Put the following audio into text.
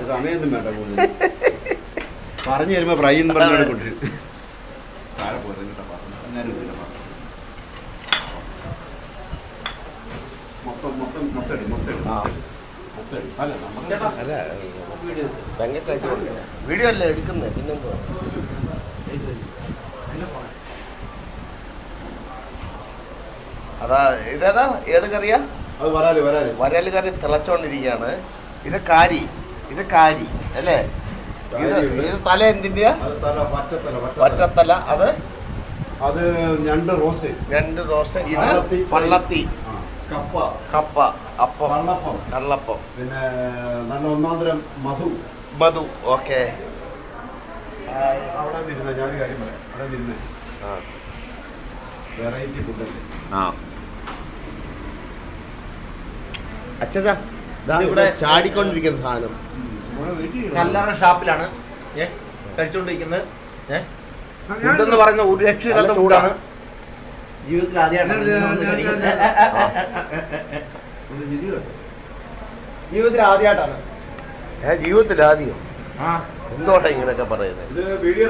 സമയൊന്നും വേണ്ട കൂടുതൽ പറഞ്ഞു വരുമ്പോ ഫ്രൈ പറഞ്ഞു കൊണ്ടിരും താഴെ പോയി വീഡിയോ അല്ലേ എടുക്കുന്നത് പിന്നെന്തോ അതാ ഇതേതാ ഏത് കറിയാ വരാല് കറി തിളച്ചോണ്ടിരിക്കുകയാണ്. ഇത് കാരി അല്ലേ? ഇത് തല എന്തിന്റെയാ? വറ്റത്തല. അത് ഞണ്ട് റോസ്റ്റ്. ഇത് പള്ളത്തി, കപ്പ, അപ്പം, കള്ളപ്പം, പിന്നെ നല്ല ഒന്നാന്തരം മധു. ഓക്കെ. അവിടെ ഇരുന്ന ഞാൻ കാര്യം പറയാം. അവിടെ ഇരുന്ന് വെറൈറ്റി ഫുഡല്ലേ. അച്ഛാ ഇവിടെ ചാടിക്കൊണ്ടിരിക്കുന്ന സാധനം കല്ലറ ഷാപ്പിലാണ് കഴിച്ചുകൊണ്ടിരിക്കുന്നത്. ഫുഡെന്ന് പറയുന്ന ഒരു രക്ഷയില്ലാത്ത ഫുഡാണ്. ജീവിതത്തിൽ ആദ്യമായിട്ടാണ് ജീവിതത്തിൽ ആദ്യം. എന്തുകൊണ്ടാണ് ഇങ്ങനെയൊക്കെ പറയുന്നത്? ഇത് വീഡിയോ